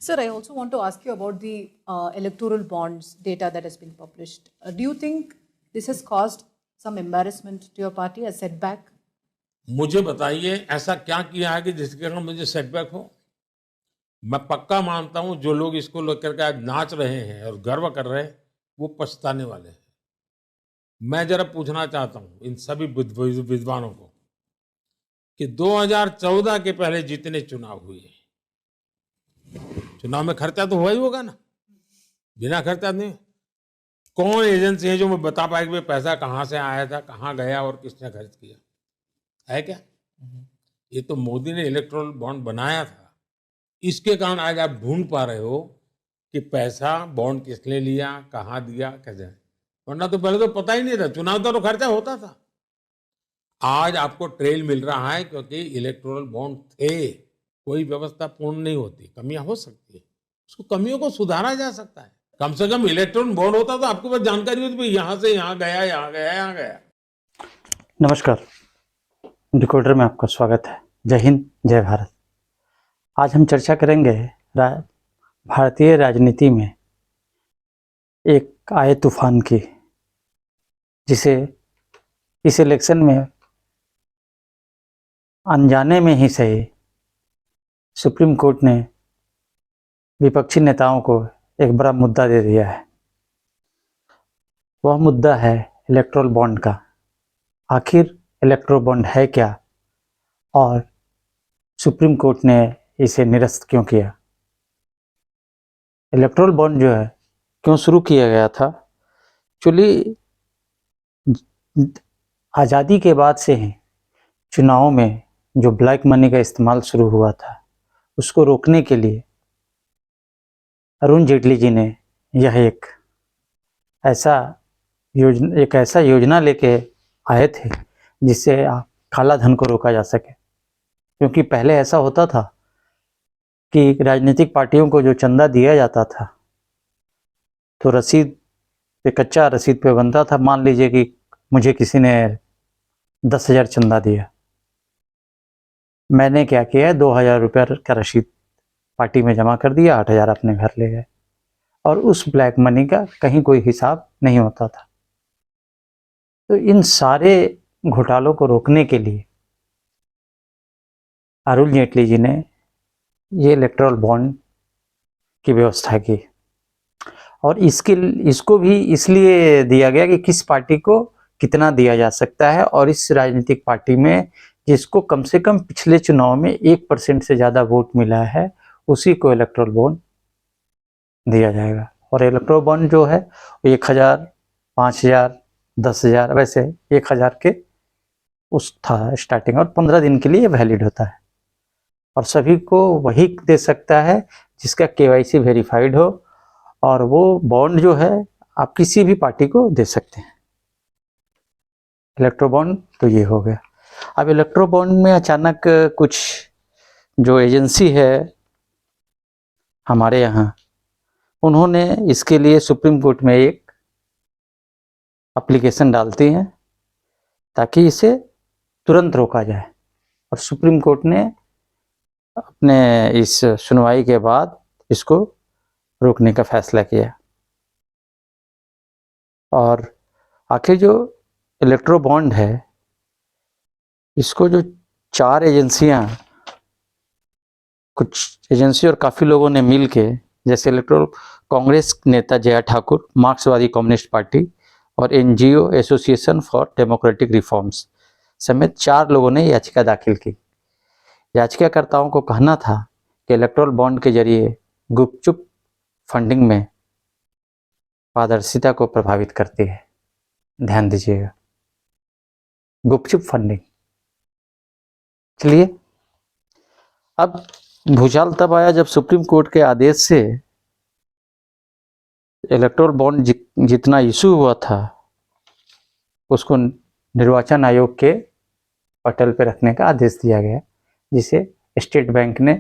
Sir, I also want to ask you about the electoral bonds data that has been published. Do you think this has caused some embarrassment to your party, a setback? मुझे बताइए ऐसा क्या किया है कि जिसके कारण मुझे सेटबैक हो। मैं पक्का मानता हूं जो लोग इसको लेकर के आज नाच रहे हैं और गर्व कर रहे हैं वो पछताने वाले हैं। मैं जरा पूछना चाहता हूं इन सभी विद्वानों को कि 2014 के पहले जितने चुनाव हुए, चुनाव में खर्चा तो हुआ ही होगा ना, बिना खर्चा नहीं। कौन एजेंसी है जो मैं बता पाए कि पैसा कहाँ से आया था, कहाँ गया और किसने खर्च किया है क्या? ये तो मोदी ने इलेक्ट्रल बॉन्ड बनाया था, इसके कारण आज आप ढूंढ पा रहे हो कि पैसा बॉन्ड किसने लिया, कहाँ दिया, कैसे। वरना तो पहले तो पता ही नहीं था, चुनाव तो खर्चा होता था। आज आपको ट्रेल मिल रहा है क्योंकि इलेक्टोरल बॉन्ड थे। कोई व्यवस्था पूर्ण नहीं होती, कमियां हो सकती है, उसको कमियों को सुधारा जा सकता है। कम से कम इलेक्ट्रॉन बॉन्ड होता तो आपके पास जानकारी होती भाई यहाँ से यहाँ गया, यहाँ गया, यहाँ गया। नमस्कार, डिकोडर में आपका स्वागत है। जय हिंद, जय भारत। आज हम चर्चा करेंगे भारतीय राजनीति में एक आए तूफान की, जिसे इस इलेक्शन में अनजाने में ही सही सुप्रीम कोर्ट ने विपक्षी नेताओं को एक बड़ा मुद्दा दे दिया है। वह मुद्दा है इलेक्टोरल बॉन्ड का। आखिर इलेक्टोरल बॉन्ड है क्या और सुप्रीम कोर्ट ने इसे निरस्त क्यों किया? इलेक्टोरल बॉन्ड जो है क्यों शुरू किया गया था? एक्चुअली आज़ादी के बाद से ही चुनावों में जो ब्लैक मनी का इस्तेमाल शुरू हुआ था, उसको रोकने के लिए अरुण जेटली जी ने यह एक ऐसा योजना लेके आए थे जिससे काला धन को रोका जा सके। क्योंकि पहले ऐसा होता था कि राजनीतिक पार्टियों को जो चंदा दिया जाता था तो रसीद पे, कच्चा रसीद पे बनता था। मान लीजिए कि मुझे किसी ने 10,000 चंदा दिया, मैंने क्या किया, 2,000 रुपये का रसीद पार्टी में जमा कर दिया, 8,000 अपने घर ले गए और उस ब्लैक मनी का कहीं कोई हिसाब नहीं होता था। तो इन सारे घोटालों को रोकने के लिए अरुण जेटली जी ने ये इलेक्टोरल बॉन्ड की व्यवस्था की और इसको भी इसलिए दिया गया कि किस पार्टी को कितना दिया जा सकता है और इस राजनीतिक पार्टी में जिसको कम से कम पिछले चुनाव में 1% से ज़्यादा वोट मिला है उसी को इलेक्टोरल बॉन्ड दिया जाएगा। और इलेक्टोरल बॉन्ड जो है 1,000, 5,000, 10,000, वैसे 1,000 के उस था स्टार्टिंग और 15 दिन के लिए वैलिड होता है और सभी को वही दे सकता है जिसका KYC वेरीफाइड हो और वो बॉन्ड जो है आप किसी भी पार्टी को दे सकते हैं। इलेक्ट्रो बॉन्ड तो ये हो गया। अब इलेक्ट्रो बॉन्ड में अचानक कुछ जो एजेंसी है हमारे यहाँ, उन्होंने इसके लिए सुप्रीम कोर्ट में एक एप्लीकेशन डालती हैं ताकि इसे तुरंत रोका जाए और सुप्रीम कोर्ट ने अपने इस सुनवाई के बाद इसको रोकने का फैसला किया। और आखिर जो इलेक्ट्रो बॉन्ड है, इसको जो 4 एजेंसियां, कुछ एजेंसी और काफ़ी लोगों ने मिल के, जैसे इलेक्ट्रोल कांग्रेस नेता जया ठाकुर, मार्क्सवादी कम्युनिस्ट पार्टी और NGO association for democratic reforms समेत 4 लोगों ने याचिका दाखिल की। याचिकाकर्ताओं को कहना था कि इलेक्टोरल बॉन्ड के जरिए गुपचुप फंडिंग में पारदर्शिता को प्रभावित करती है। ध्यान दीजिएगा, गुपचुप फंडिंग। चलिए, अब भूचाल तब आया जब सुप्रीम कोर्ट के आदेश से इलेक्टोरल बॉन्ड जितना इशू हुआ था उसको निर्वाचन आयोग के पटल पर रखने का आदेश दिया गया, जिसे स्टेट बैंक ने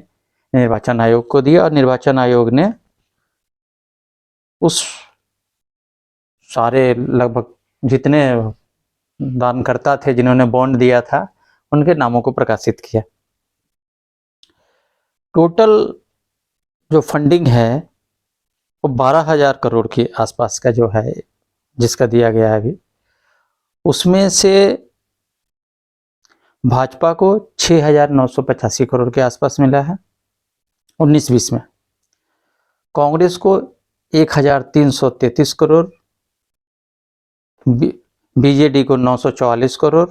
निर्वाचन आयोग को दिया और निर्वाचन आयोग ने उस सारे लगभग जितने दानकर्ता थे जिन्होंने बॉन्ड दिया था उनके नामों को प्रकाशित किया। टोटल जो फंडिंग है वो 12,000 करोड़ के आसपास का जो है, जिसका दिया गया है अभी, उसमें से भाजपा को 6,985 करोड़ के आसपास मिला है 19-20 में, कांग्रेस को 1,333 करोड़, बीजेडी को 944 करोड़,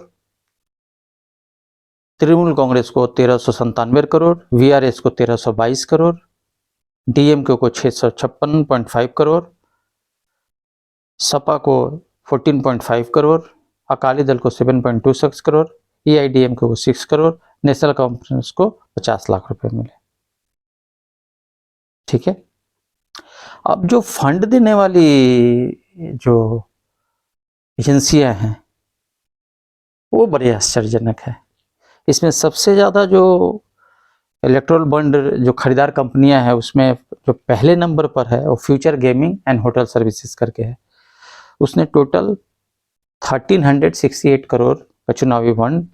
तृणमूल कांग्रेस को 1,397 करोड़, वीआरएस को 1,322 करोड़, डीएमके को 656.5 करोड़, सपा को 14.5 करोड़, अकाली दल को 7.26 करोड़, एआईडीएमके को 6 करोड़, नेशनल कॉन्फ्रेंस को 50 लाख रुपए मिले। ठीक है। अब जो फंड देने वाली जो एजेंसियां हैं वो बड़े आश्चर्यजनक है। इसमें सबसे ज़्यादा जो इलेक्ट्रल बॉन्ड जो खरीदार कंपनियां हैं उसमें जो पहले नंबर पर है वो future gaming and hotel services करके है। उसने टोटल 1368 करोड़ का चुनावी बॉन्ड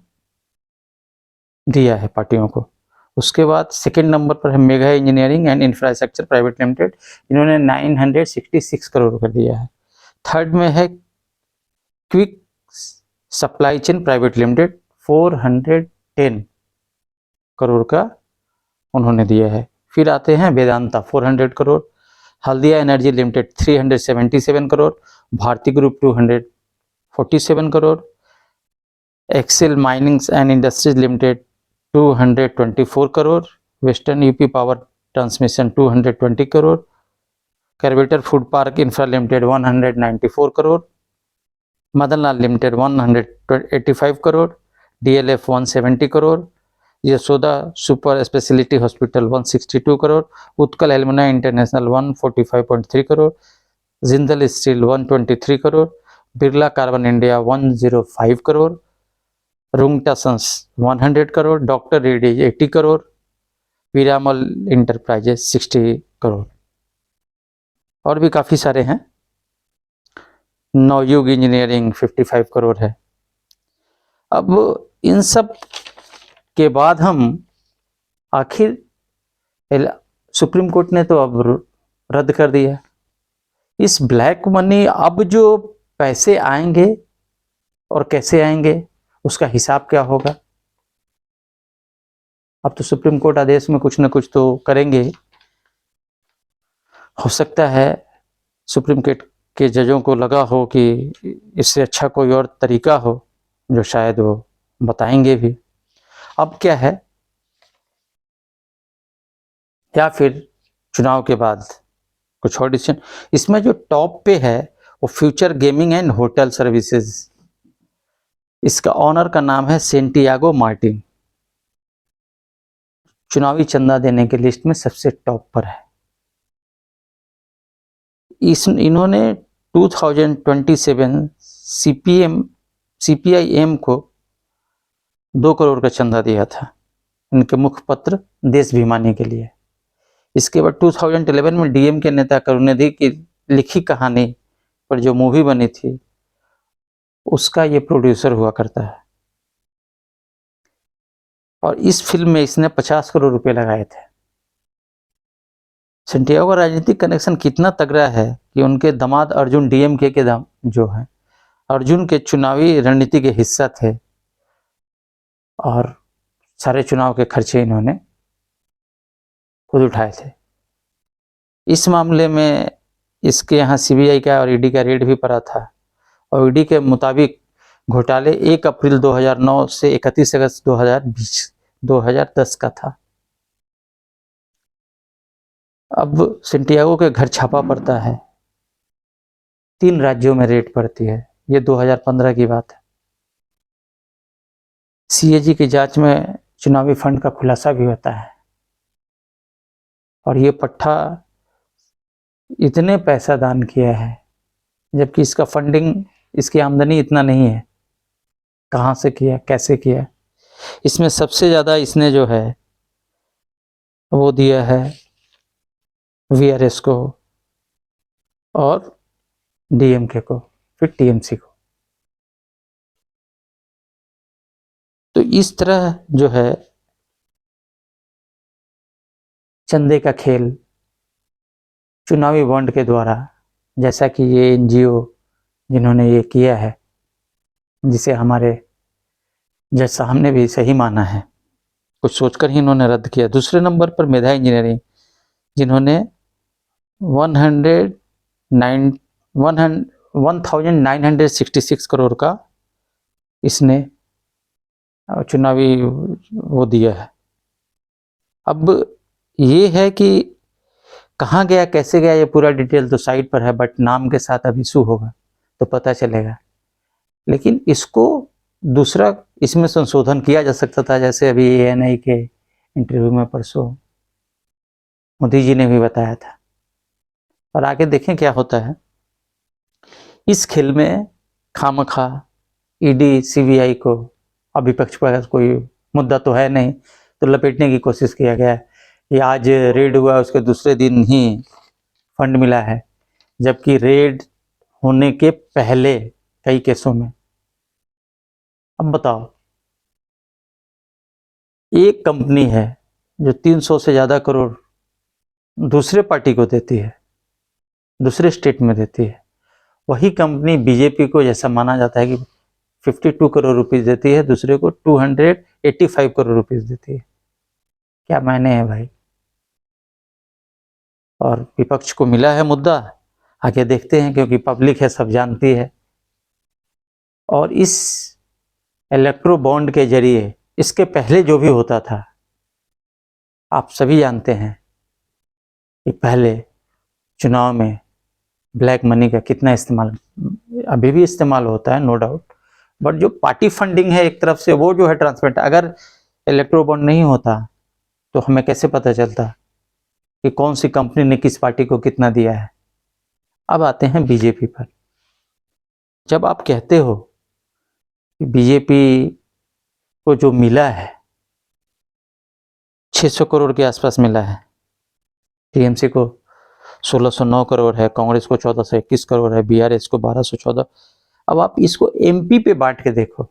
दिया है पार्टियों को। उसके बाद सेकंड नंबर पर है Mega Engineering and Infrastructure Private Limited, इन्होंने 966 करोड़ का दिया है। थर्ड में है Quick Supply Chain Private Limited, 410 crore का उन्होंने दिया है। फिर आते हैं Vedanta 400 crore, Haldia Energy Limited 377 crore, Bharti group 247 crore, Excel Minings and Industries Limited 224 crore, Western UP Power Transmission 220 crore, Corbett Food Park Infra Limited 194 crore, Madanlal Limited 185 crore, DLF 170 crore, Yashoda Super Speciality Hospital 162 crore, Utkal Alumina International 145.3 crore, Jindal Steel 123 crore, Birla Carbon India 105 crore, Rungta Sons 100 crore, doctor Reddy 80 crore, Piramal Enterprises 60 crore, और भी काफ़ी सारे हैं। नवयुग इंजीनियरिंग 55 करोड़ है। अब इन सब के बाद हम आखिर सुप्रीम कोर्ट ने तो अब रद्द कर दिया। इस ब्लैक मनी अब जो पैसे आएंगे और कैसे आएंगे उसका हिसाब क्या होगा। अब तो सुप्रीम कोर्ट आदेश में कुछ ना कुछ तो करेंगे। हो सकता है सुप्रीम कोर्ट के जजों को लगा हो कि इससे अच्छा कोई और तरीका हो जो शायद वो बताएंगे भी। अब क्या है, या फिर चुनाव के बाद कुछ और डिसीजन। इसमें जो टॉप पे है वो future gaming and hotel services, इसका ऑनर का नाम है सेंटियागो मार्टिन, चुनावी चंदा देने के लिस्ट में सबसे टॉप पर है। इन्होंने 2027 सीपीआईएम को 2 करोड़ का चंदा दिया था इनके मुखपत्र देशभिमानी के लिए। इसके बाद 2011 में डीएम के नेता करुणानिधि की लिखी कहानी पर जो मूवी बनी थी उसका ये प्रोड्यूसर हुआ करता है, और इस फिल्म में इसने 50 करोड़ रुपए लगाए थे। सेंटियागो का राजनीतिक कनेक्शन कितना तगड़ा है कि उनके दामाद अर्जुन डीएमके के जो है अर्जुन के चुनावी रणनीति के हिस्सा थे, और सारे चुनाव के खर्चे इन्होंने खुद उठाए थे। इस मामले में इसके यहाँ सीबीआई का और ईडी का रेड भी पड़ा था, और ईडी के मुताबिक घोटाले 1 अप्रैल 2009 से 31 अगस्त 2010 का था। अब सेंटियागो के घर छापा पड़ता है, 3 राज्यों में रेड पड़ती है। ये 2015 की बात है। सीएजी की जांच में चुनावी फंड का खुलासा भी होता है, और ये पट्टा इतने पैसा दान किया है जबकि इसका फंडिंग, इसकी आमदनी इतना नहीं है। कहाँ से किया, कैसे किया। इसमें सबसे ज़्यादा इसने जो है वो दिया है वीआरएस को और डीएमके को, फिर टीएमसी को। तो इस तरह जो है चंदे का खेल चुनावी बॉन्ड के द्वारा, जैसा कि ये एनजीओ जिन्होंने ये किया है, जिसे हमारे जज साहब ने भी सही माना है, कुछ सोचकर ही इन्होंने रद्द किया। दूसरे नंबर पर मेधा इंजीनियरिंग, जिन्होंने 1966 करोड़ का इसने चुनावी वो दिया है। अब ये है कि कहाँ गया, कैसे गया, ये पूरा डिटेल तो साइट पर है, बट नाम के साथ अब इशू होगा तो पता चलेगा। लेकिन इसको दूसरा, इसमें संशोधन किया जा सकता था, जैसे अभी ANI के इंटरव्यू में परसों मोदी जी ने भी बताया था। और आगे देखें क्या होता है। इस खेल में खामखा ED CBI को, अब विपक्ष पर कोई मुद्दा तो है नहीं, तो लपेटने की कोशिश किया गया है कि आज रेड हुआ, उसके दूसरे दिन ही फंड मिला है, जबकि रेड होने के पहले कई केसों में। अब बताओ, एक कंपनी है जो 300 से ज़्यादा करोड़ दूसरे पार्टी को देती है, दूसरे स्टेट में देती है, वही कंपनी बीजेपी को, जैसा माना जाता है कि 52 करोड़ रुपीस देती है, दूसरे को 285 करोड़ रुपीस देती है। क्या मायने हैं भाई? और विपक्ष को मिला है मुद्दा, आगे देखते हैं, क्योंकि पब्लिक है, सब जानती है। और इस इलेक्ट्रो बॉन्ड के जरिए, इसके पहले जो भी होता था, आप सभी जानते हैं कि पहले चुनाव में ब्लैक मनी का कितना इस्तेमाल, अभी भी इस्तेमाल होता है, नो डाउट, बट जो पार्टी फंडिंग है एक तरफ से, वो जो है ट्रांसपेरेंट। अगर इलेक्ट्रो बॉन्ड नहीं होता तो हमें कैसे पता चलता कि कौन सी कंपनी ने किस पार्टी को कितना दिया है। अब आते हैं बीजेपी पर। जब आप कहते हो कि बीजेपी को जो मिला है 600 करोड़ के आसपास मिला है, टीएमसी को 1609 करोड़ है, कांग्रेस को 1421 करोड़ है, बीआरएस को 1214। अब आप इसको एमपी पे बांट के देखो,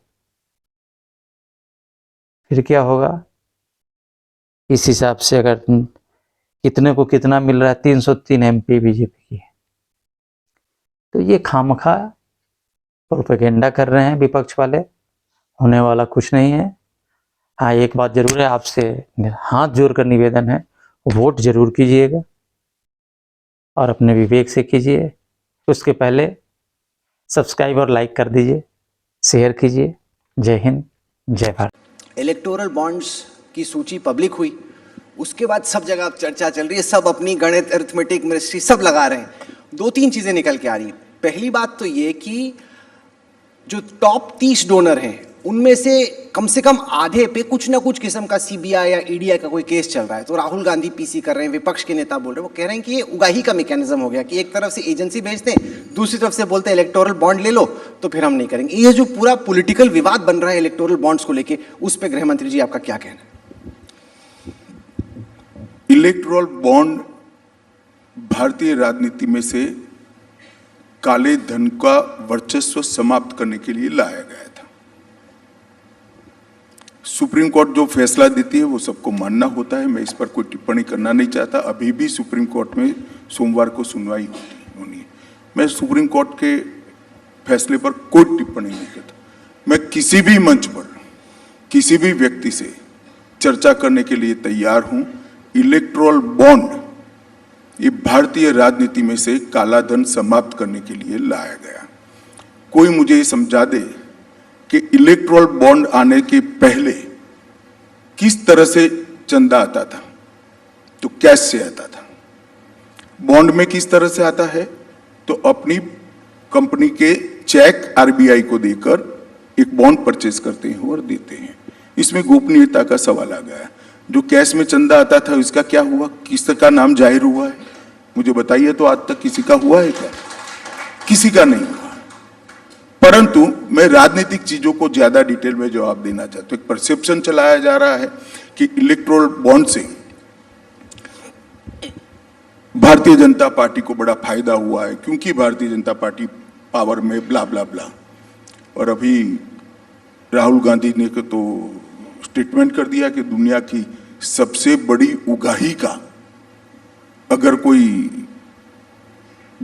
फिर क्या होगा। इस हिसाब से अगर कितने को कितना मिल रहा है, 303 एमपी बीजेपी की है। तो ये खामखा प्रोपेगेंडा कर रहे हैं विपक्ष वाले, होने वाला कुछ नहीं है। हाँ, एक बात जरूर है, आपसे हाथ जोड़कर निवेदन है, वोट जरूर कीजिएगा और अपने विवेक से कीजिए। उसके पहले सब्सक्राइब और लाइक कर दीजिए, शेयर कीजिए। जय हिंद, जय भारत। इलेक्टोरल बॉन्ड्स की सूची पब्लिक हुई, उसके बाद सब जगह चर्चा चल रही है, सब अपनी गणित, अरिथमेटिक, मिनिस्ट्री सब लगा रहे हैं। दो तीन चीजें निकल के आ रही हैं। पहली बात तो ये कि जो टॉप 30 डोनर हैं उनमें से कम आधे पे कुछ ना कुछ किस्म का सीबीआई या ईडीआई का कोई केस चल रहा है। तो राहुल गांधी पीसी कर रहे हैं, विपक्ष के नेता बोल रहे हैं, वो कह रहे हैं कि ये उगाही का मैकेनिज्म हो गया कि एक तरफ से एजेंसी भेजते हैं, दूसरी तरफ से बोलते हैं इलेक्टोरल बॉन्ड ले लो, तो फिर हम नहीं करेंगे। ये जो पूरा पॉलिटिकल विवाद बन रहा है इलेक्टोरल बॉन्ड्स को लेके, उस पर गृह मंत्री जी आपका क्या कहना है? इलेक्टोरल बॉन्ड भारतीय राजनीति में से काले धन का वर्चस्व समाप्त करने के लिए लाया गया था। सुप्रीम कोर्ट जो फैसला देती है वो सबको मानना होता है, मैं इस पर कोई टिप्पणी करना नहीं चाहता। अभी भी सुप्रीम कोर्ट में सोमवार को सुनवाई होनी है। मैं सुप्रीम कोर्ट के फैसले पर कोई टिप्पणी नहीं करता। मैं किसी भी मंच पर किसी भी व्यक्ति से चर्चा करने के लिए तैयार हूं। इलेक्टोरल बॉन्ड ये भारतीय राजनीति में से काला धन समाप्त करने के लिए लाया गया। कोई मुझे समझा दे कि इलेक्टोरल बॉन्ड आने के पहले किस तरह से चंदा आता था, तो कैश से आता था। बॉन्ड में किस तरह से आता है, तो अपनी कंपनी के चेक आरबीआई को देकर एक बॉन्ड परचेज करते हैं और देते हैं। इसमें गोपनीयता का सवाल आ गया। जो कैश में चंदा आता था इसका क्या हुआ, किसका नाम जाहिर हुआ है, मुझे बताइए। तो आज तक किसी का हुआ है क्या? किसी का नहीं हुआ। परंतु मैं राजनीतिक चीजों को ज्यादा डिटेल में जवाब देना चाहता हूं। एक परसेप्शन चलाया जा रहा है कि इलेक्टोरल बॉन्ड से भारतीय जनता पार्टी को बड़ा फायदा हुआ है क्योंकि भारतीय जनता पार्टी पावर में ब्ला ब्ला ब्ला। और अभी राहुल गांधी ने तो स्टेटमेंट कर दिया कि दुनिया की सबसे बड़ी उगाही का अगर कोई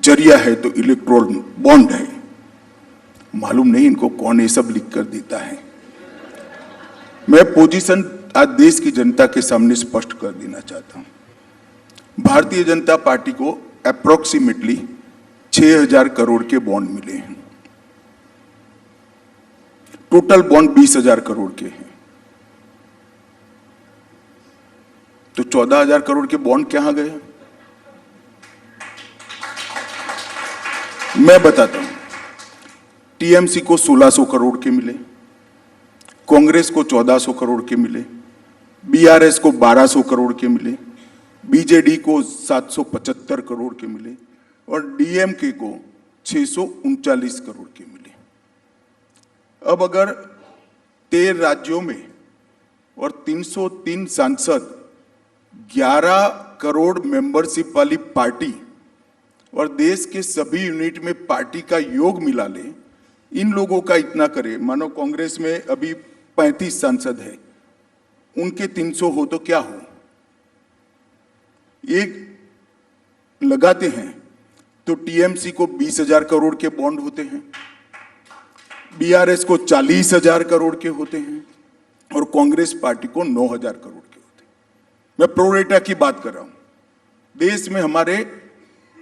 जरिया है तो इलेक्ट्रोल बॉन्ड है। मालूम नहीं इनको कौन ये सब लिख कर देता है। मैं पोजीशन आज देश की जनता के सामने स्पष्ट कर देना चाहता हूं। भारतीय जनता पार्टी को अप्रोक्सीमेटली 6,000 करोड़ के बॉन्ड मिले हैं। टोटल बॉन्ड 20,000 करोड़ के हैं। तो 14,000 करोड़ के बॉन्ड कहां गए? मैं बताता हूं। टीएमसी को 1,600 करोड़ के मिले, कांग्रेस को 1,400 करोड़ के मिले, बीआरएस को 1,200 करोड़ के मिले, बीजेडी को 775 करोड़ के मिले और डीएमके को 639 करोड़ के मिले। अब अगर 13 राज्यों में और 303 सांसद, 11 करोड़ मेंबरशिप वाली पार्टी और देश के सभी यूनिट में पार्टी का योग मिला ले, इन लोगों का इतना करे, मानो कांग्रेस में अभी 35 सांसद है, उनके 300 हो तो क्या हो? एक लगाते हैं तो टीएमसी को 20,000 करोड़ के बॉन्ड होते हैं, बीआरएस को 40,000 करोड़ के होते हैं और कांग्रेस पार्टी को 9,000 करोड़ के होते हैं। मैं प्रोरेटा की बात कर रहा हूं। देश में हमारे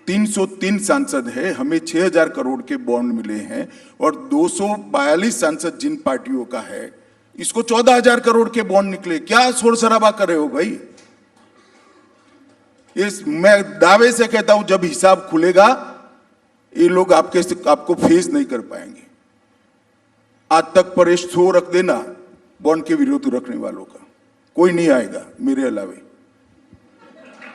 303 सांसद है, हमें 6,000 करोड़ के बॉन्ड मिले हैं और 242 सांसद जिन पार्टियों का है, इसको 14,000 करोड़ के बॉन्ड निकले। क्या शोर शराबा कर रहे हो भाई? मैं दावे से कहता हूं जब हिसाब खुलेगा ये लोग आपको फेस नहीं कर पाएंगे। आज तक परेश शो रख देना बॉन्ड के विरोध रखने वालों का, कोई नहीं आएगा मेरे अलावे।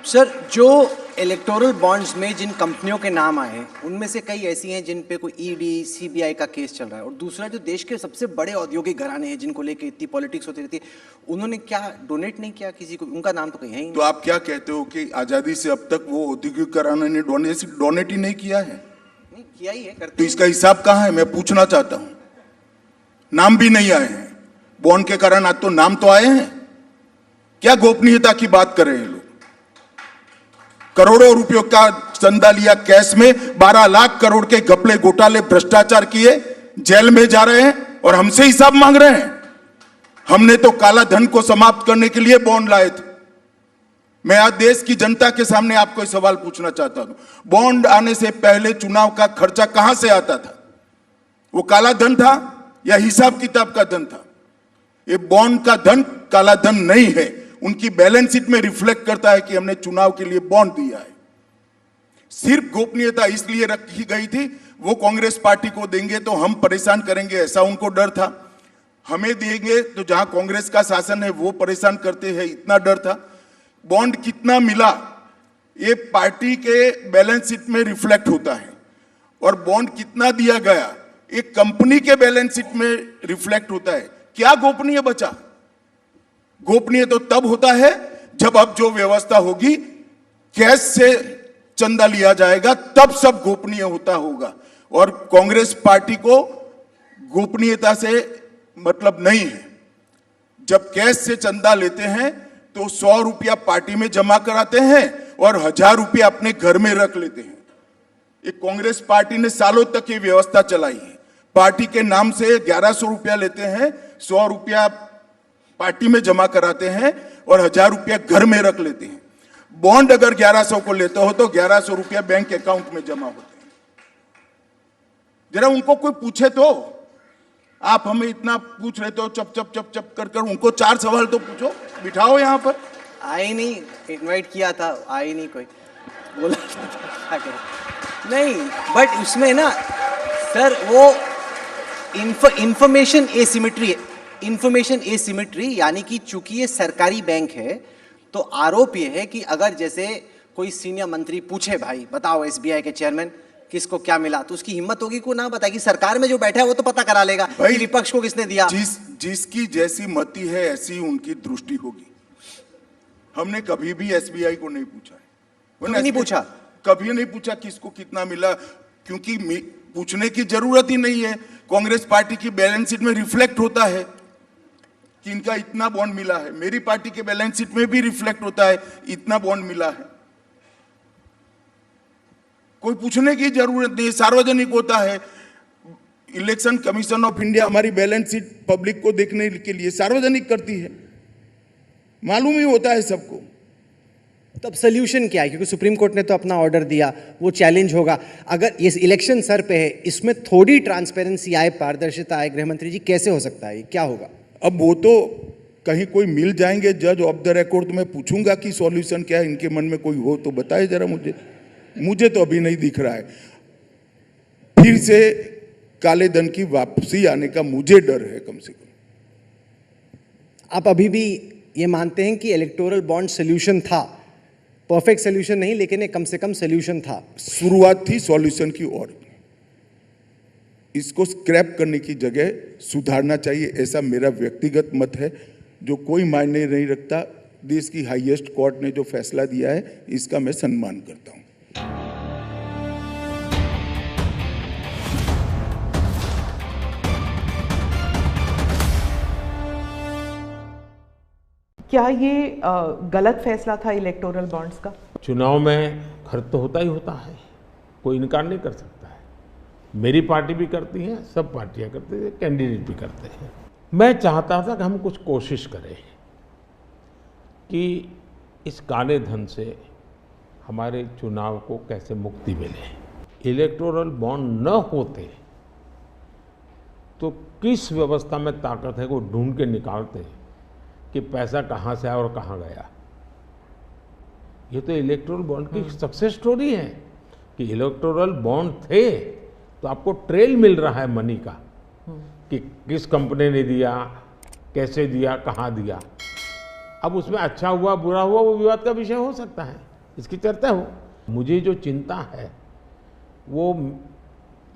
सर, जो इलेक्टोरल बॉन्ड्स में जिन कंपनियों के नाम आए हैं उनमें से कई ऐसी हैं जिन पे कोई ईडी, सीबीआई का केस चल रहा है, और दूसरा जो देश के सबसे बड़े औद्योगिक घराने हैं जिनको लेके इतनी पॉलिटिक्स होती रहती है, उन्होंने क्या डोनेट नहीं किया किसी को? उनका नाम तो कहीं है ही नहीं। तो आप क्या कहते हो कि आजादी से अब तक वो औद्योगिक घराने ने डोनेट ही नहीं किया है? नहीं किया ही है, करते तो इसका हिसाब कहां है? मैं पूछना चाहता हूं। नाम भी नहीं आए हैं बॉन्ड के कारण, आज तो नाम तो आए हैं। क्या गोपनीयता की बात कर रहे हैं लोग? करोड़ों रुपयों का चंदा लिया कैश में, 12 लाख करोड़ के घपले घोटाले भ्रष्टाचार किए, जेल में जा रहे हैं और हमसे हिसाब मांग रहे हैं। हमने तो काला धन को समाप्त करने के लिए बॉन्ड लाए थे। मैं आज देश की जनता के सामने आपको एक सवाल पूछना चाहता हूं। बॉन्ड आने से पहले चुनाव का खर्चा कहां से आता था? वो काला धन था या हिसाब किताब का धन था? ये बॉन्ड का धन काला धन नहीं है, उनकी बैलेंस शीट में रिफ्लेक्ट करता है कि हमने चुनाव के लिए बॉन्ड दिया है। सिर्फ गोपनीयता इसलिए रखी गई थी, वो कांग्रेस पार्टी को देंगे तो हम परेशान करेंगे, ऐसा उनको डर था। हमें देंगे तो जहां कांग्रेस का शासन है वो परेशान करते हैं, इतना डर था। बॉन्ड कितना मिला ये पार्टी के बैलेंस शीट में रिफ्लेक्ट होता है, और बॉन्ड कितना दिया गया एक कंपनी के बैलेंस शीट में रिफ्लेक्ट होता है। क्या गोपनीय बचा? गोपनीय तो तब होता है जब अब जो व्यवस्था होगी, कैश से चंदा लिया जाएगा, तब सब गोपनीय होता होगा। और कांग्रेस पार्टी को गोपनीयता से मतलब नहीं है। जब कैश से चंदा लेते हैं तो 100 रुपया पार्टी में जमा कराते हैं और 1,000 रुपया अपने घर में रख लेते हैं। ये कांग्रेस पार्टी ने सालों तक ये व्यवस्था चलाई है। पार्टी के नाम से 1,100 रुपया लेते हैं, 100 रुपया पार्टी में जमा कराते हैं और 1,000 रुपया घर में रख लेते हैं। बॉन्ड अगर 1,100 को लेते हो तो 1,100 रुपया बैंक अकाउंट में जमा होते हैं। जरा उनको कोई पूछे तो, आप हमें इतना पूछ रहे हो चप चप चप चप कर कर, उनको 4 सवाल तो पूछो, बिठाओ यहां पर। आए नहीं, इनवाइट किया था, आए नहीं कोई, बोला क्या करें? नहीं, बट उसमें ना सर वो इंफॉर्मेशन एसिमेट्री है। इंफॉर्मेशन एसिमेट्री यानी कि चूंकि ये सरकारी बैंक है तो आरोप ये है कि अगर जैसे कोई सीनियर मंत्री पूछे, भाई बताओ एसबीआई के चेयरमैन किसको क्या मिला, तो उसकी हिम्मत होगी को ना बताए कि सरकार में जो बैठा है वो तो पता करा लेगा कि विपक्ष को किसने दिया। जिसकी जैसी मति है ऐसी उनकी दृष्टि होगी। हमने कभी भी एसबीआई को नहीं पूछा है, नहीं पूछा, कभी नहीं पूछा किसको कितना मिला, क्योंकि पूछने की जरूरत ही नहीं है। कांग्रेस पार्टी की बैलेंस शीट में रिफ्लेक्ट होता है कि इनका इतना बॉन्ड मिला है। मेरी पार्टी के बैलेंस शीट में भी रिफ्लेक्ट होता है इतना बॉन्ड मिला है। कोई पूछने की जरूरत नहीं, सार्वजनिक होता है। इलेक्शन कमीशन ऑफ इंडिया हमारी बैलेंस शीट पब्लिक को देखने के लिए सार्वजनिक करती है, मालूम ही होता है सबको। तो अब सोल्यूशन क्या है, क्योंकि सुप्रीम कोर्ट ने तो अपना ऑर्डर दिया, वो चैलेंज होगा। अगर ये इलेक्शन सर पे है, इसमें थोड़ी ट्रांसपेरेंसी आए, पारदर्शिता आए, गृह मंत्री जी कैसे हो सकता है, क्या होगा? अब वो तो कहीं कोई मिल जाएंगे जज ऑफ द रिकॉर्ड, मैं पूछूंगा कि सॉल्यूशन क्या है, इनके मन में कोई हो तो बताए जरा मुझे तो अभी नहीं दिख रहा है। फिर से काले धन की वापसी आने का मुझे डर है कम से कम। आप अभी भी ये मानते हैं कि इलेक्टोरल बॉन्ड सोल्यूशन था, परफेक्ट सोल्यूशन नहीं लेकिन एक कम से कम सोल्यूशन था? शुरुआत थी सॉल्यूशन की ओर, इसको स्क्रैप करने की जगह सुधारना चाहिए, ऐसा मेरा व्यक्तिगत मत है, जो कोई मायने नहीं रखता। देश की हाईएस्ट कोर्ट ने जो फैसला दिया है, इसका मैं सम्मान करता हूं। क्या ये गलत फैसला था इलेक्टोरल बॉन्ड्स का? चुनाव में खर्च तो होता ही होता है, कोई इनकार नहीं कर सकता है। मेरी पार्टी भी करती है, सब पार्टियां करती है, कैंडिडेट भी करते हैं। मैं चाहता था कि हम कुछ कोशिश करें कि इस काले धन से हमारे चुनाव को कैसे मुक्ति मिले। इलेक्टोरल बॉन्ड न होते तो किस व्यवस्था में ताकत है वो ढूंढ के निकालते कि पैसा कहाँ से आया और कहाँ गया। ये तो इलेक्टोरल बॉन्ड की सक्सेस स्टोरी है कि इलेक्टोरल बॉन्ड थे तो आपको ट्रेल मिल रहा है मनी का कि किस कंपनी ने दिया, कैसे दिया, कहाँ दिया। अब उसमें अच्छा हुआ बुरा हुआ वो विवाद का विषय हो सकता है, इसकी चर्चा हो। मुझे जो चिंता है वो,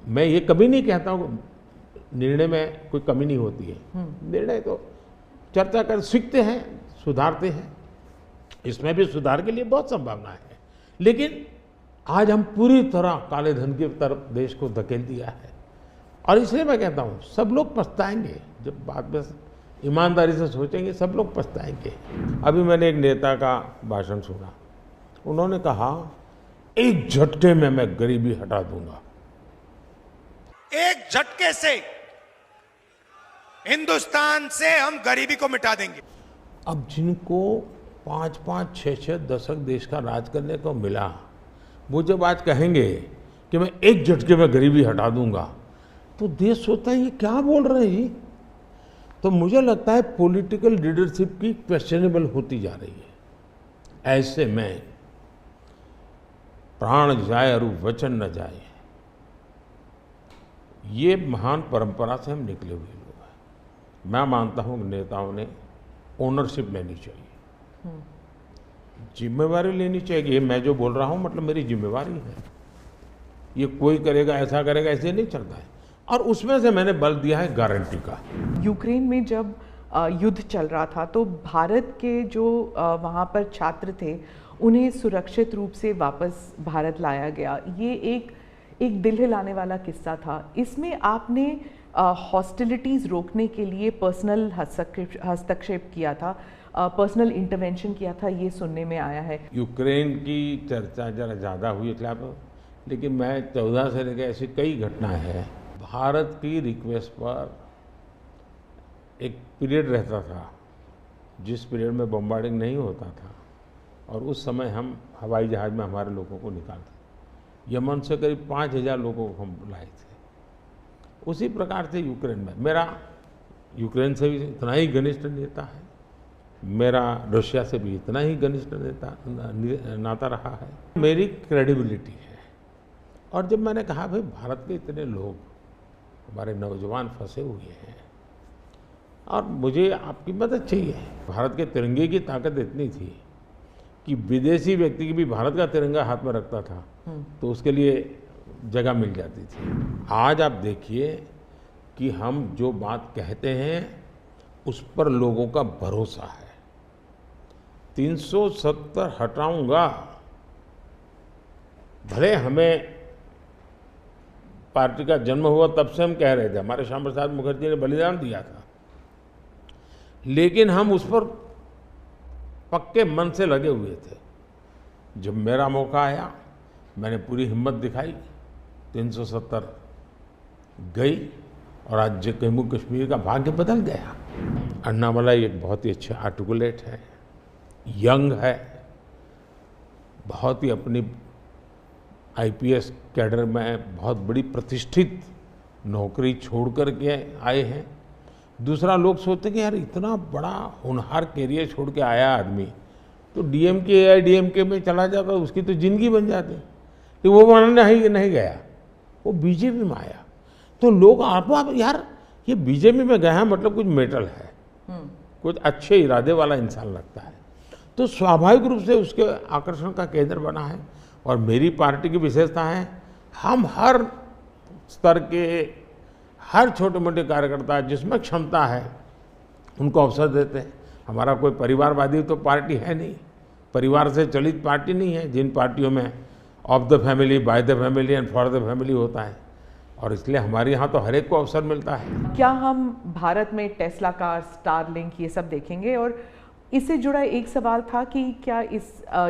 मैं ये कभी नहीं कहता हूँ निर्णय में कोई कमी नहीं होती है, निर्णय तो चर्चा कर सीखते हैं, सुधारते हैं, इसमें भी सुधार के लिए बहुत संभावना है। लेकिन आज हम पूरी तरह काले धन की तरफ देश को धकेल दिया है और इसलिए मैं कहता हूँ सब लोग पछताएंगे, जब बाद में ईमानदारी से सोचेंगे सब लोग पछताएंगे। अभी मैंने एक नेता का भाषण सुना, उन्होंने कहा एक झटके में मैं गरीबी हटा दूंगा। एक झटके से हिंदुस्तान से हम गरीबी को मिटा देंगे। अब जिनको 5-5, 6-6 दशक देश का राज करने को मिला, वो जब आज कहेंगे कि मैं एक झटके में गरीबी हटा दूंगा, तो देश सोचता है ये क्या बोल रहे हैं। तो मुझे लगता है पॉलिटिकल लीडरशिप की क्वेश्चनेबल होती जा रही है। ऐसे में प्राण जाए और वचन न जाए, ये महान परंपरा से हम निकले हुए लोग हैं। मैं मानता हूं कि नेताओं ने ओनरशिप लेनी चाहिए, जिम्मेवारी लेनी चाहिए। ये मैं जो बोल रहा हूं मतलब मेरी जिम्मेवारी है, ये कोई करेगा ऐसा करेगा ऐसे नहीं चलता है। और उसमें से मैंने बल दिया है गारंटी का। यूक्रेन में जब युद्ध चल रहा था तो भारत के जो वहाँ पर छात्र थे उन्हें सुरक्षित रूप से वापस भारत लाया गया। ये एक दिल हिलाने वाला किस्सा था। इसमें आपने हॉस्टिलिटीज़ रोकने के लिए पर्सनल हस्तक्षेप किया था, पर्सनल इंटरवेंशन किया था, ये सुनने में आया है। यूक्रेन की चर्चा जरा ज़्यादा हुई खिलाफ, लेकिन मैं 14 से लेकर ऐसी कई घटनाएं हैं। भारत की रिक्वेस्ट पर एक पीरियड रहता था जिस पीरियड में बम्बार्डिंग नहीं होता था, और उस समय हम हवाई जहाज़ में हमारे लोगों को निकालते। यमन से करीब 5000 लोगों को हम लाए थे। उसी प्रकार से यूक्रेन में मेरा यूक्रेन से भी इतना ही घनिष्ठ नेता है, मेरा रशिया से भी इतना ही घनिष्ठ नाता रहा है। मेरी क्रेडिबिलिटी है। और जब मैंने कहा भाई भारत के इतने लोग, हमारे नौजवान फंसे हुए हैं और मुझे आपकी मदद चाहिए। भारत के तिरंगे की ताकत इतनी थी कि विदेशी व्यक्ति की भी भारत का तिरंगा हाथ में रखता था तो उसके लिए जगह मिल जाती थी। आज आप देखिए कि हम जो बात कहते हैं उस पर लोगों का भरोसा है। 370 हटाऊंगा, भले हमें पार्टी का जन्म हुआ तब से हम कह रहे थे, हमारे श्यामा प्रसाद मुखर्जी ने बलिदान दिया था, लेकिन हम उस पर पक्के मन से लगे हुए थे। जब मेरा मौका आया मैंने पूरी हिम्मत दिखाई, 370 गई और आज जम्मू कश्मीर का भाग्य बदल गया। अन्नामलाई एक बहुत ही अच्छे आर्टिकुलेट है, यंग है, बहुत ही अपनी आईपीएस कैडर में बहुत बड़ी प्रतिष्ठित नौकरी छोड़ कर के आए हैं। दूसरा, लोग सोचते कि यार इतना बड़ा होनहार कैरियर छोड़ के आया आदमी तो डीएमके एआईडीएमके में चला जाता, उसकी तो जिंदगी बन जाती। तो वो मानने नहीं गया, वो बीजेपी में आया। तो लोग आप यार ये बीजेपी में गया मतलब कुछ मेटल है, कुछ अच्छे इरादे वाला इंसान लगता है, तो स्वाभाविक रूप से उसके आकर्षण का केंद्र बना है। और मेरी पार्टी की विशेषता है, हम हर स्तर के हर छोटे मोटे कार्यकर्ता जिसमें क्षमता है उनको अवसर देते हैं। हमारा कोई परिवारवादी तो पार्टी है नहीं, परिवार से चलित पार्टी नहीं है, जिन पार्टियों में of the family, by the family and for the family होता है। और इसलिए हमारे यहाँ तो हर एक को अवसर मिलता है। क्या हम भारत में टेस्ला कार, स्टारलिंक ये सब देखेंगे? और इससे जुड़ा एक सवाल था कि क्या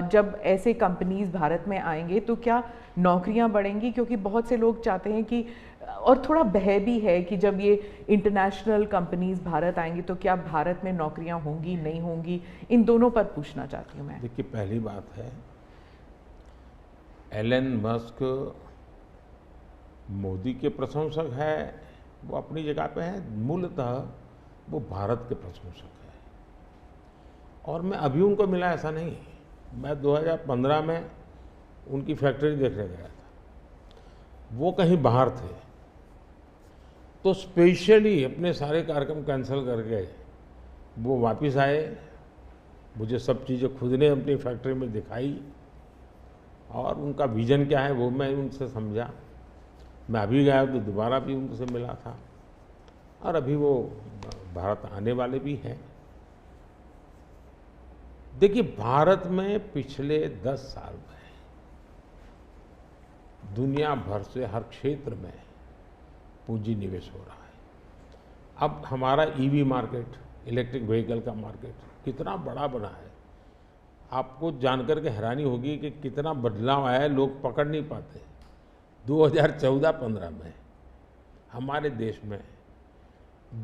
जब ऐसे कंपनीज भारत में आएंगे तो क्या नौकरियां बढ़ेंगी? क्योंकि बहुत से लोग चाहते हैं कि, और थोड़ा भय भी है कि जब ये इंटरनेशनल कंपनीज भारत आएंगी तो क्या भारत में नौकरियां होंगी, नहीं होंगी? इन दोनों पर पूछना चाहती हूँ मैं। देखिए, पहली बात है, एलन मस्क मोदी के प्रशंसक है, वो अपनी जगह पे है, मूलतः वो भारत के प्रशंसक है। और मैं अभी उनको मिला ऐसा नहीं, मैं 2015 में उनकी फैक्ट्री देखने गया था, वो कहीं बाहर थे, तो स्पेशली अपने सारे कार्यक्रम कैंसिल करके वो वापस आए, मुझे सब चीज़ें खुद ने अपनी फैक्ट्री में दिखाई और उनका विजन क्या है वो मैं उनसे समझा। मैं अभी गया तो दोबारा भी उनसे मिला था और अभी वो भारत आने वाले भी हैं। देखिए, भारत में पिछले 10 साल में दुनिया भर से हर क्षेत्र में पूंजी निवेश हो रहा है। अब हमारा ईवी मार्केट, इलेक्ट्रिक व्हीकल का मार्केट कितना बड़ा बना है, आपको जानकर के हैरानी होगी कि कितना बदलाव आया है, लोग पकड़ नहीं पाते। 2014-15 में हमारे देश में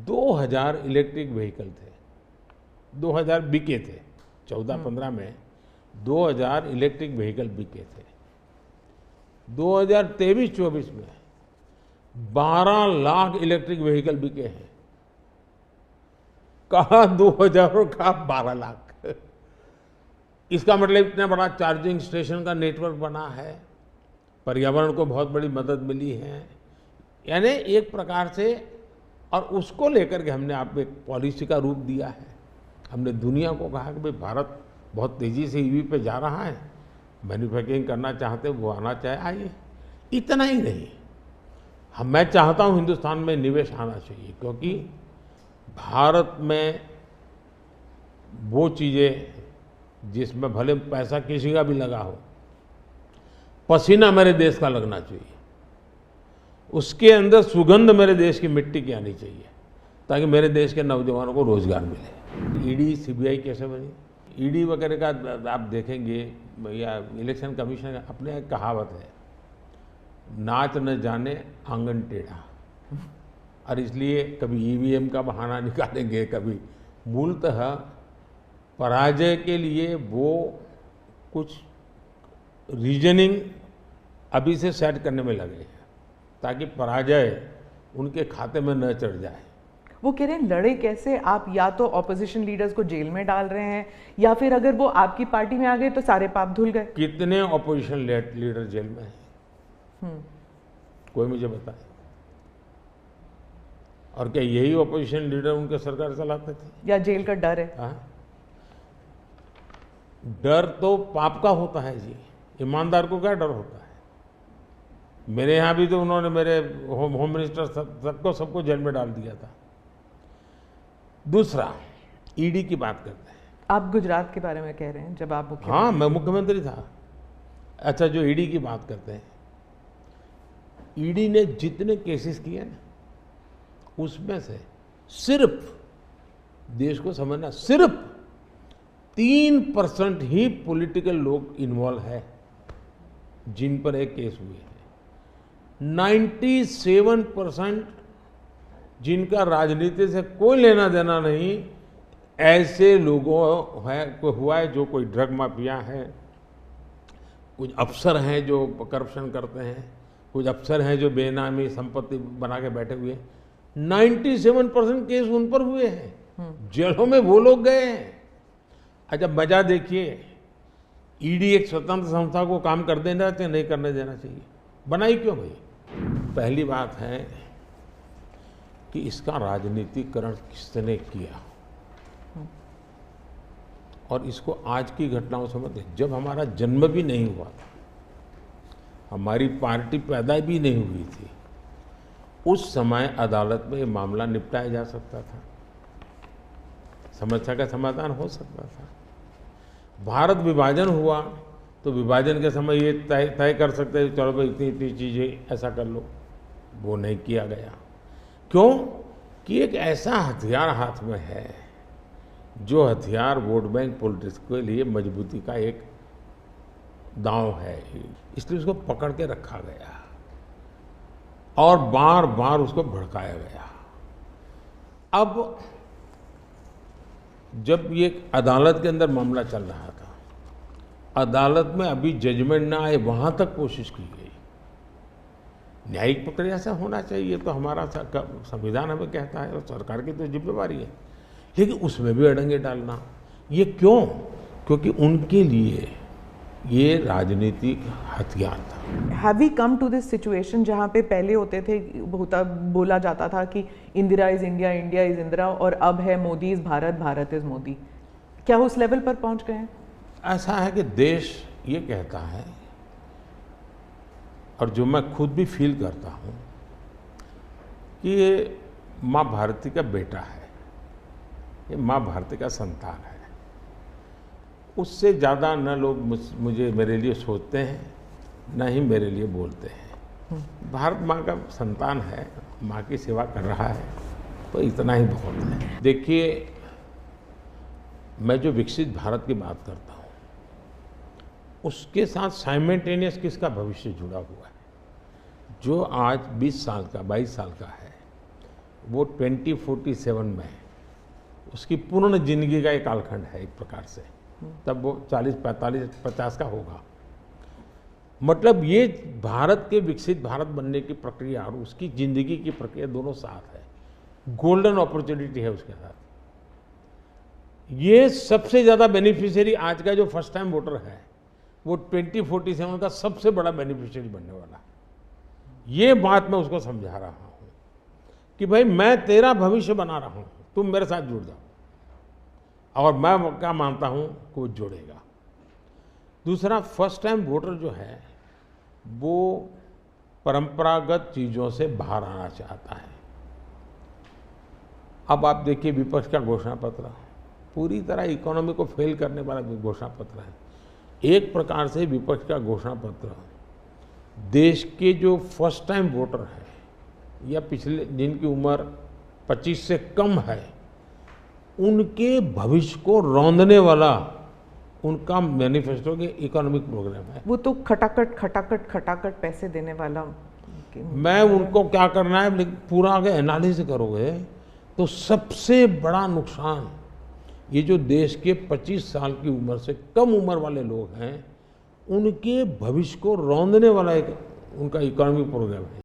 2000 इलेक्ट्रिक व्हीकल थे, 2000 बिके थे। 14-15 में 2000 इलेक्ट्रिक व्हीकल बिके थे। 2023-24 में 12 लाख इलेक्ट्रिक व्हीकल बिके हैं। कहा 2000 और कहा 12 लाख। इसका मतलब इतना बड़ा चार्जिंग स्टेशन का नेटवर्क बना है, पर्यावरण को बहुत बड़ी मदद मिली है। यानी एक प्रकार से, और उसको लेकर के हमने आपको एक पॉलिसी का रूप दिया है। हमने दुनिया को कहा कि भाई भारत बहुत तेज़ी से ईवी पे जा रहा है, मैन्युफैक्चरिंग करना चाहते वो आना चाहे आइए। इतना ही नहीं, मैं चाहता हूँ हिंदुस्तान में निवेश आना चाहिए, क्योंकि भारत में वो चीज़ें जिसमें भले पैसा किसी का भी लगा हो, पसीना मेरे देश का लगना चाहिए, उसके अंदर सुगंध मेरे देश की मिट्टी की आनी चाहिए, ताकि मेरे देश के नौजवानों को रोजगार मिले। ईडी सीबीआई कैसे बनी? ईडी वगैरह का आप देखेंगे या इलेक्शन कमीशन का अपने एक कहावत है, नाच न जाने आंगन टेढ़ा। और इसलिए कभी ईवीएम का बहाना निकालेंगे, कभी मूलतः पराजय के लिए वो कुछ रीजनिंग अभी से सेट करने में लगे हैं, ताकि पराजय उनके खाते में न चढ़ जाए। वो कह रहे हैं लड़े कैसे आप? या तो ऑपोजिशन लीडर्स को जेल में डाल रहे हैं, या फिर अगर वो आपकी पार्टी में आ गए तो सारे पाप धुल गए। कितने ऑपोजिशन लीडर जेल में हैं? कोई मुझे बताए। और क्या यही ऑपोजिशन लीडर उनके सरकार चलाते थे? या जेल का डर है? हाँ? डर तो पाप का होता है जी, ईमानदार को क्या डर होता है? मेरे यहाँ भी तो उन्होंने मेरे होम मिनिस्टर सबको जेल में डाल दिया था। दूसरा, ईडी की बात करते हैं। आप गुजरात के बारे में कह रहे हैं जब आप मुख्यमंत्री? हाँ, मैं मुख्यमंत्री था। अच्छा, जो ईडी की बात करते हैं, ईडी ने जितने केसेस किए ना, उसमें से सिर्फ, देश को समझना, सिर्फ 3% ही पॉलिटिकल लोग इन्वॉल्व है। जिन पर एक केस हुए हैं। 97% जिनका राजनीति से कोई लेना देना नहीं, ऐसे लोगों है को हुआ है, जो कोई ड्रग माफिया है, कुछ अफसर हैं जो करप्शन करते हैं, कुछ अफसर हैं जो बेनामी संपत्ति बना के बैठे हुए हैं। 97% केस उन पर हुए हैं, जेलों में वो लोग गए हैं। अच्छा मजा देखिए, ईडी एक स्वतंत्र संस्था को काम कर देना चाहिए, नहीं करने देना चाहिए, बनाई क्यों भाई? पहली बात है कि इसका राजनीतिकरण किसने किया, और इसको आज की घटनाओं से मत, जब हमारा जन्म भी नहीं हुआ था, हमारी पार्टी पैदा भी नहीं हुई थी, उस समय अदालत में ये मामला निपटाया जा सकता था, समस्या का समाधान हो सकता था। भारत विभाजन हुआ तो विभाजन के समय ये तय कर सकते हैं, चलो भाई इतनी इतनी चीज़ें ऐसा कर लो, वो नहीं किया गया। क्यों? कि एक ऐसा हथियार हाथ में है, जो हथियार वोट बैंक पॉलिटिक्स के लिए मजबूती का एक दांव है, इसलिए उसको पकड़ के रखा गया और बार बार उसको भड़काया गया। अब जब ये अदालत के अंदर मामला चल रहा था, अदालत में अभी जजमेंट ना आए, वहां तक कोशिश की गई। न्यायिक प्रक्रिया से होना चाहिए, तो हमारा संविधान हमें कहता है, और सरकार की तो जिम्मेवारी है, लेकिन उसमें भी अड़ंगे डालना, ये क्यों? क्योंकि उनके लिए ये राजनीतिक हथियार था। Have we come to this situation जहाँ पे पहले होते थे, बोला जाता था कि Indira is India, India is Indira, और अब है मोदी इज भारत, भारत इज मोदी। क्या उस लेवल पर पहुंच गए हैं? ऐसा है कि देश ये कहता है, और जो मैं खुद भी फील करता हूँ, कि ये माँ भारती का बेटा है, ये माँ भारती का संतान है। उससे ज़्यादा न लोग मुझे मेरे लिए सोचते हैं, न ही मेरे लिए बोलते हैं। भारत माँ का संतान है, माँ की सेवा कर रहा है, तो इतना ही बहुत है। देखिए, मैं जो विकसित भारत की बात करता हूँ, उसके साथ साइमल्टेनियस किसका भविष्य जुड़ा हुआ है? जो आज 20 साल का, 22 साल का है, वो 2047 में है, उसकी पूर्ण जिंदगी का एक कालखंड है एक प्रकार से, तब वो 40, 45, 50 का होगा। मतलब ये भारत के विकसित भारत बनने की प्रक्रिया और उसकी जिंदगी की प्रक्रिया दोनों साथ है, गोल्डन अपॉर्चुनिटी है उसके साथ। ये सबसे ज़्यादा बेनिफिशियरी आज का जो फर्स्ट टाइम वोटर है, वो 2047 का सबसे बड़ा बेनिफिशियरी बनने वाला है। ये बात मैं उसको समझा रहा हूँ कि भाई मैं तेरा भविष्य बना रहा हूँ, तुम मेरे साथ जुड़ जाओ, और मैं क्या मानता हूँ कि वो जुड़ेगा। दूसरा, फर्स्ट टाइम वोटर जो है वो परंपरागत चीज़ों से बाहर आना चाहता है। अब आप देखिए, विपक्ष का घोषणा पत्र पूरी तरह इकोनॉमी को फेल करने वाला घोषणा पत्र है। एक प्रकार से विपक्ष का घोषणा पत्र देश के जो फर्स्ट टाइम वोटर हैं या पिछले जिनकी उम्र 25 से कम है, उनके भविष्य को रौंदने वाला उनका मैनिफेस्टो के इकोनॉमिक प्रोग्राम है। वो तो खटाखट खटाखट खटाखट पैसे देने वाला। मैं उनको क्या करना है, लेकिन पूरा अगर एनालिसिस करोगे तो सबसे बड़ा नुकसान ये जो देश के 25 साल की उम्र से कम उम्र वाले लोग हैं, उनके भविष्य को रौंदने वाला एक उनका इकोनॉमिक प्रोग्राम है।